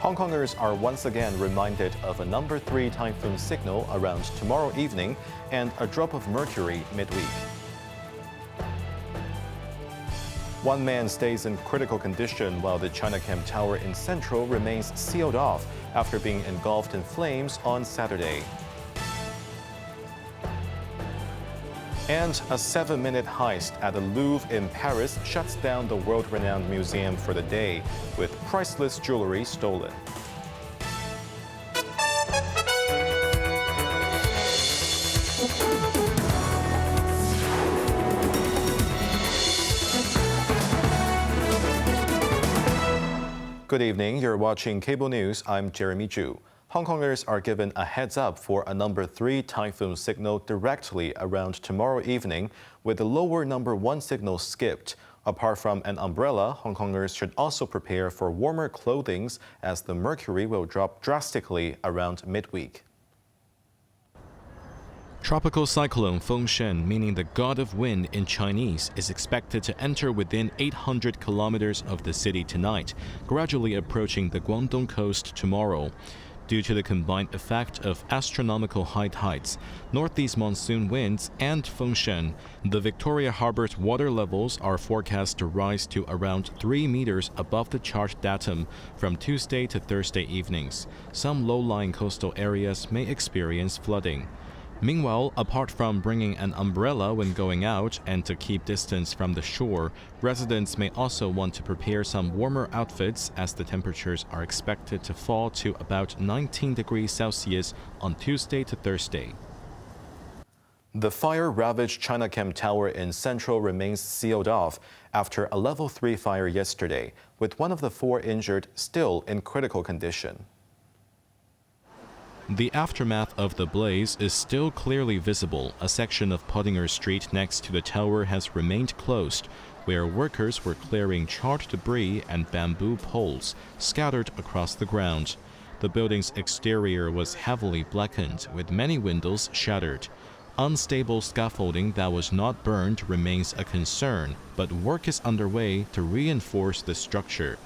Hongkongers are once again reminded of a number 3 typhoon signal around tomorrow evening and a drop of mercury midweek. One man stays in critical condition while the Chinachem Tower in Central remains sealed off after being engulfed in flames on Saturday. And a 7-minute heist at the Louvre in Paris shuts down the world-renowned museum for the day, with priceless jewellery stolen. Good evening, you're watching Cable News. I'm Jeremy Zhu. Hongkongers are given a heads up for a number 3 typhoon signal directly around tomorrow evening, with the lower number 1 signal skipped. Apart from an umbrella, Hongkongers should also prepare for warmer clothing as the mercury will drop drastically around midweek. Tropical cyclone Fengshen, meaning the god of wind in Chinese, is expected to enter within 800 kilometers of the city tonight, gradually approaching the Guangdong coast tomorrow. Due to the combined effect of astronomical high tides, northeast monsoon winds, and Fengshen, the Victoria Harbor's water levels are forecast to rise to around 3 meters above the chart datum from Tuesday to Thursday evenings. Some low-lying coastal areas may experience flooding. Meanwhile, apart from bringing an umbrella when going out and to keep distance from the shore, residents may also want to prepare some warmer outfits as the temperatures are expected to fall to about 19 degrees Celsius on Tuesday to Thursday. The fire-ravaged Chinachem Tower in Central remains sealed off after a level 3 fire yesterday, with one of the 4 injured still in critical condition. The aftermath of the blaze is still clearly visible. A section of Pottinger Street next to the tower has remained closed, where workers were clearing charred debris and bamboo poles scattered across the ground. The building's exterior was heavily blackened, with many windows shattered. Unstable scaffolding that was not burned remains a concern, but work is underway to reinforce the structure.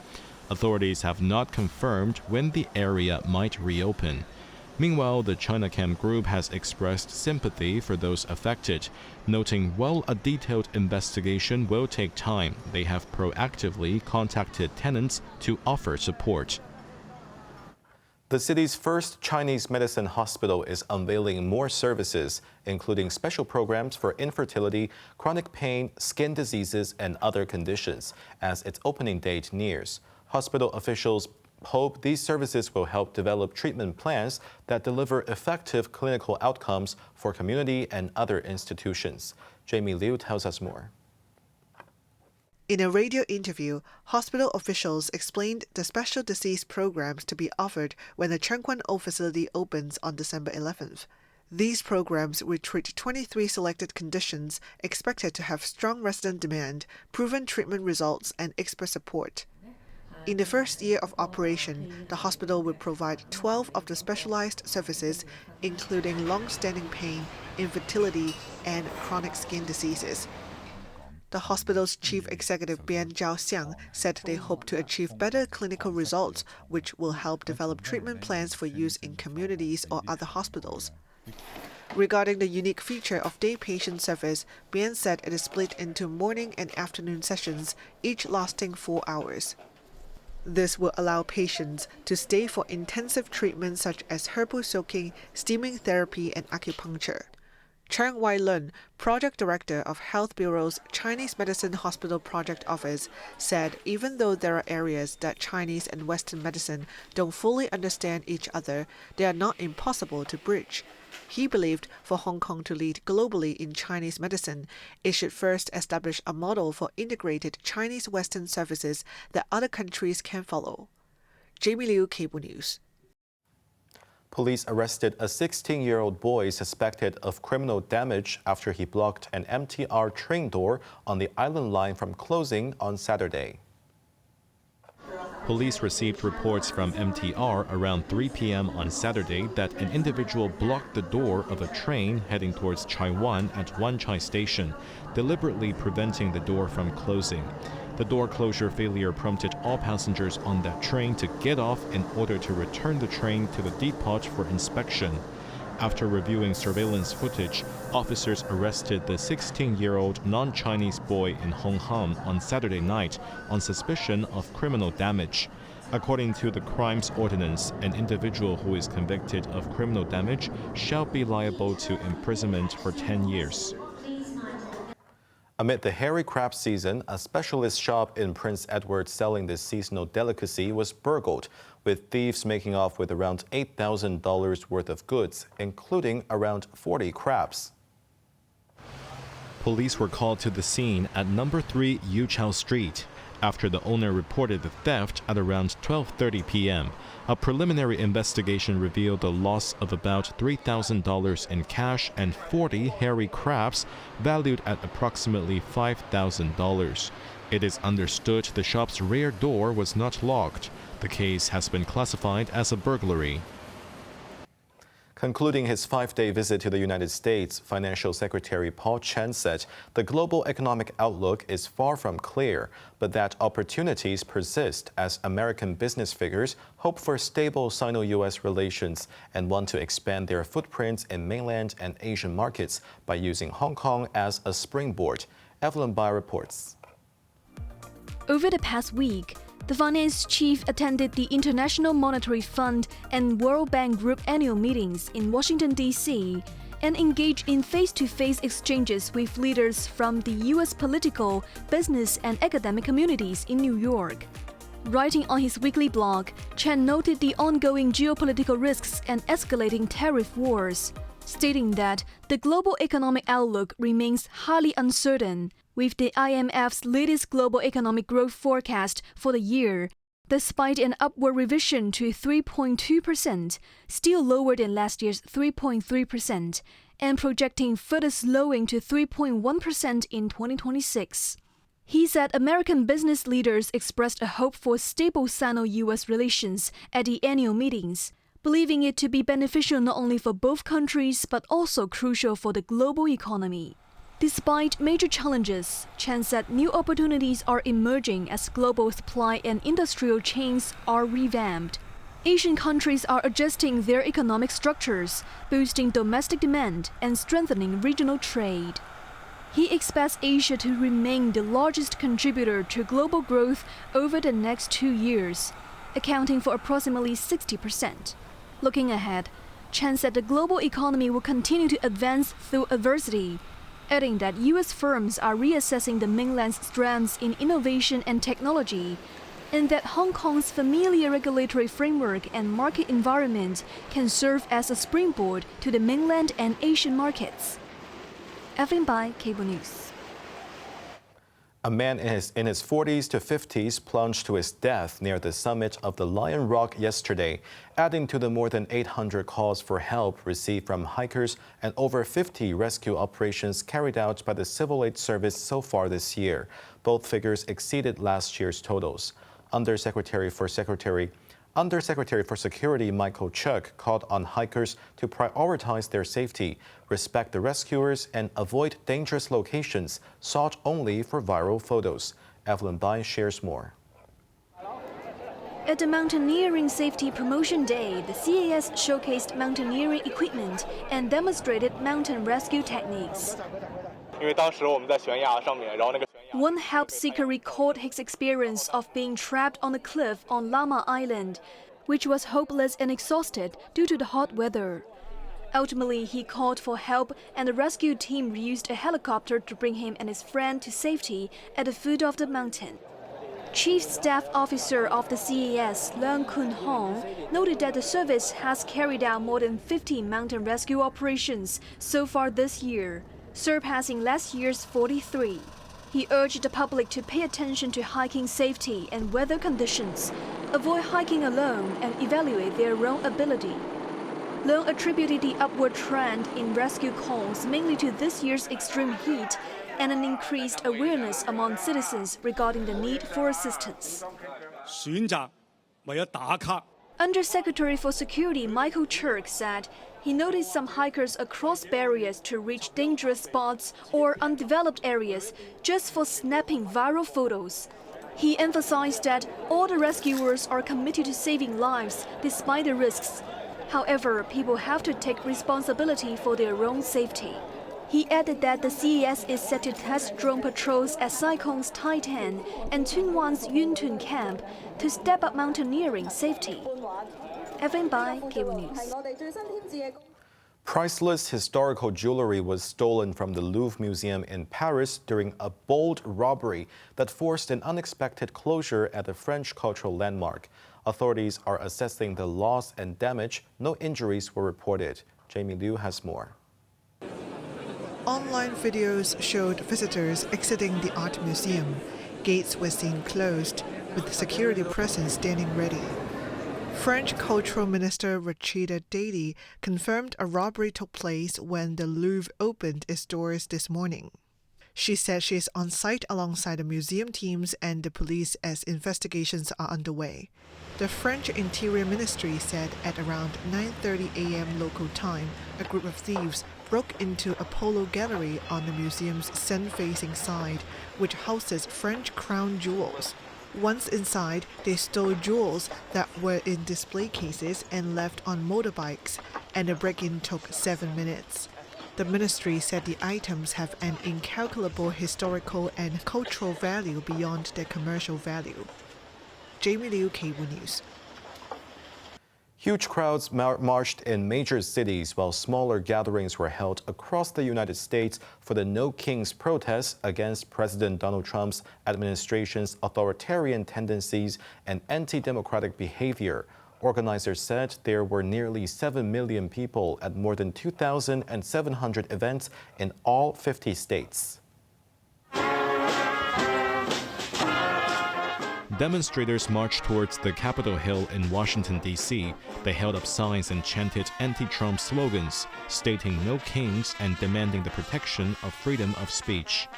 Authorities have not confirmed when the area might reopen. Meanwhile, the Chinachem Group has expressed sympathy for those affected, noting while a detailed investigation will take time, they have proactively contacted tenants to offer support. The city's first Chinese medicine hospital is unveiling more services, including special programs for infertility, chronic pain, skin diseases, and other conditions, as its opening date nears. Hospital officials hope these services will help develop treatment plans that deliver effective clinical outcomes for community and other institutions. Jamie Liu tells us more. In a radio interview, hospital officials explained the special disease programs to be offered when the Chengquan-O facility opens on December 11th. These programs will treat 23 selected conditions expected to have strong resident demand, proven treatment results, and expert support. In the first year of operation, the hospital will provide 12 of the specialized services, including long-standing pain, infertility, and chronic skin diseases. The hospital's chief executive Bian Zhaoxiang said they hope to achieve better clinical results, which will help develop treatment plans for use in communities or other hospitals. Regarding the unique feature of day patient service, Bian said it is split into morning and afternoon sessions, each lasting 4 hours. This will allow patients to stay for intensive treatments such as herbal soaking, steaming therapy, and acupuncture. Chang Wai-lun, project director of Health Bureau's Chinese Medicine Hospital Project Office, said even though there are areas that Chinese and Western medicine don't fully understand each other, they are not impossible to bridge. He believed for Hong Kong to lead globally in Chinese medicine, it should first establish a model for integrated Chinese-Western services that other countries can follow. Jamie Liu, Cable News. Police arrested a 16-year-old boy suspected of criminal damage after he blocked an MTR train door on the Island Line from closing on Saturday. Police received reports from MTR around 3 p.m. on Saturday that an individual blocked the door of a train heading towards Chai Wan at Wan Chai Station, deliberately preventing the door from closing. The door closure failure prompted all passengers on that train to get off in order to return the train to the depot for inspection. After reviewing surveillance footage, officers arrested the 16-year-old non-Chinese boy in Hong Kong on Saturday night on suspicion of criminal damage. According to the crimes ordinance, an individual who is convicted of criminal damage shall be liable to imprisonment for 10 years. Amid the hairy crab season, a specialist shop in Prince Edward selling this seasonal delicacy was burgled, with thieves making off with around $8,000 worth of goods, including around 40 crabs. Police were called to the scene at number 3 Yuchao Street after the owner reported the theft at around 12:30 p.m. A preliminary investigation revealed the loss of about $3,000 in cash and 40 hairy crabs valued at approximately $5,000. It is understood the shop's rear door was not locked. The case has been classified as a burglary. Concluding his 5-day visit to the United States, Financial Secretary Paul Chen said the global economic outlook is far from clear, but that opportunities persist as American business figures hope for stable Sino-U.S. relations and want to expand their footprints in mainland and Asian markets by using Hong Kong as a springboard. Evelyn Bai reports. Over the past week, the finance chief attended the International Monetary Fund and World Bank Group annual meetings in Washington, D.C., and engaged in face-to-face exchanges with leaders from the U.S. political, business, and academic communities in New York. Writing on his weekly blog, Chen noted the ongoing geopolitical risks and escalating tariff wars, stating that the global economic outlook remains highly uncertain, with the IMF's latest global economic growth forecast for the year, despite an upward revision to 3.2%, still lower than last year's 3.3%, and projecting further slowing to 3.1% in 2026. He said American business leaders expressed a hope for stable Sino-U.S. relations at the annual meetings, believing it to be beneficial not only for both countries but also crucial for the global economy. Despite major challenges, Chen said new opportunities are emerging as global supply and industrial chains are revamped. Asian countries are adjusting their economic structures, boosting domestic demand and strengthening regional trade. He expects Asia to remain the largest contributor to global growth over the next 2 years, accounting for approximately 60%. Looking ahead, Chen said the global economy will continue to advance through adversity, adding that U.S. firms are reassessing the mainland's strengths in innovation and technology, and that Hong Kong's familiar regulatory framework and market environment can serve as a springboard to the mainland and Asian markets. Evelyn Bai, Cable News. A man in his 40s to 50s plunged to his death near the summit of the Lion Rock yesterday, adding to the more than 800 calls for help received from hikers and over 50 rescue operations carried out by the Civil Aid Service so far this year. Both figures exceeded last year's totals. Undersecretary for Security Michael Chuk called on hikers to prioritize their safety, respect the rescuers, and avoid dangerous locations sought only for viral photos. Evelyn Bai shares more. At the Mountaineering Safety Promotion Day, the CAS showcased mountaineering equipment and demonstrated mountain rescue techniques. One help seeker recalled his experience of being trapped on a cliff on Lama Island, which was hopeless and exhausted due to the hot weather. Ultimately, he called for help, and the rescue team used a helicopter to bring him and his friend to safety at the foot of the mountain. Chief Staff Officer of the CAS, Leung Kun Hong, noted that the service has carried out more than 50 mountain rescue operations so far this year, surpassing last year's 43. He urged the public to pay attention to hiking safety and weather conditions, avoid hiking alone, and evaluate their own ability. Leung attributed the upward trend in rescue calls mainly to this year's extreme heat and an increased awareness among citizens regarding the need for assistance. Undersecretary for Security Michael Chuk said he noticed some hikers across barriers to reach dangerous spots or undeveloped areas just for snapping viral photos. He emphasized that all the rescuers are committed to saving lives despite the risks. However, people have to take responsibility for their own safety. He added that the CES is set to test drone patrols at Saikon's Titan and Tunwan's Yuntun camp to step up mountaineering safety. Evelyn Bai, Cable News. Priceless historical jewellery was stolen from the Louvre Museum in Paris during a bold robbery that forced an unexpected closure at the French cultural landmark. Authorities are assessing the loss and damage. No injuries were reported. Jamie Liu has more. Online videos showed visitors exiting the art museum. Gates were seen closed, with security presence standing ready. French Cultural Minister Rachida Dati confirmed a robbery took place when the Louvre opened its doors this morning. She said she is on site alongside the museum teams and the police as investigations are underway. The French Interior Ministry said at around 9:30 a.m. local time, a group of thieves broke into a polo gallery on the museum's sun-facing side, which houses French crown jewels. Once inside, they stole jewels that were in display cases and left on motorbikes, and the break-in took 7 minutes. The ministry said the items have an incalculable historical and cultural value beyond their commercial value. Jamie Liu, Cable News. Huge crowds marched in major cities while smaller gatherings were held across the United States for the No Kings protests against President Donald Trump's administration's authoritarian tendencies and anti-democratic behavior. Organizers said there were nearly 7 million people at more than 2,700 events in all 50 states. Demonstrators marched towards the Capitol Hill in Washington, D.C. They held up signs and chanted anti-Trump slogans, stating no kings and demanding the protection of freedom of speech.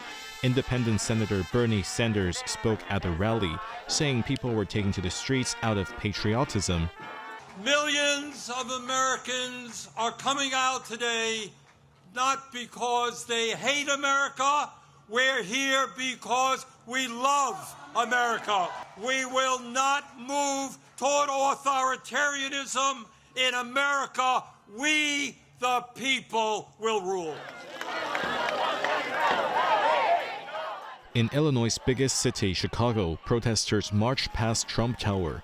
Independent Senator Bernie Sanders spoke at the rally, saying people were taken to the streets out of patriotism. Millions of Americans are coming out today not because they hate America. We're here because we love America. We will not move toward authoritarianism in America. We, the people, will rule. In Illinois' biggest city, Chicago, protesters marched past Trump Tower.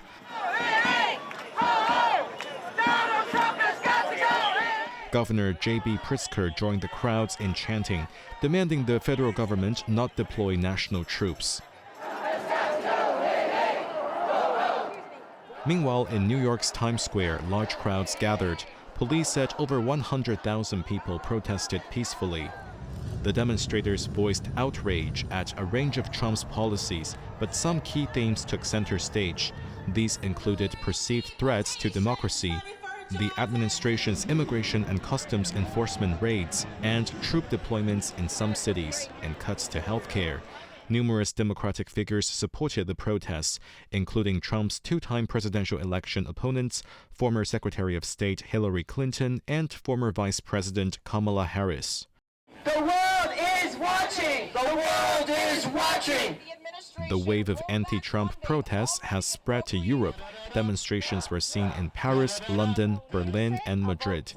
Governor J.B. Pritzker joined the crowds in chanting, demanding the federal government not deploy national troops. Meanwhile, in New York's Times Square, large crowds gathered. Police said over 100,000 people protested peacefully. The demonstrators voiced outrage at a range of Trump's policies, but some key themes took center stage. These included perceived threats to democracy, the administration's immigration and customs enforcement raids, and troop deployments in some cities, and cuts to health care. Numerous Democratic figures supported the protests, including Trump's two-time presidential election opponents, former Secretary of State Hillary Clinton, and former Vice President Kamala Harris. The world is watching! The world is watching! The wave of anti-Trump protests has spread to Europe. Demonstrations were seen in Paris, London, Berlin, and Madrid.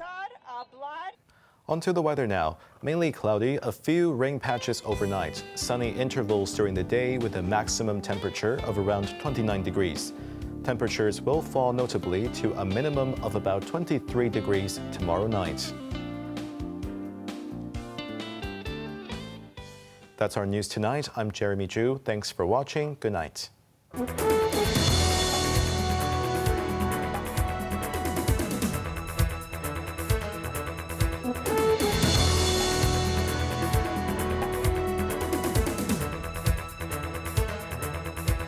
On to the weather now. Mainly cloudy, a few rain patches overnight. Sunny intervals during the day with a maximum temperature of around 29 degrees. Temperatures will fall notably to a minimum of about 23 degrees tomorrow night. That's our news tonight. I'm Jeremy Zhu. Thanks for watching. Good night.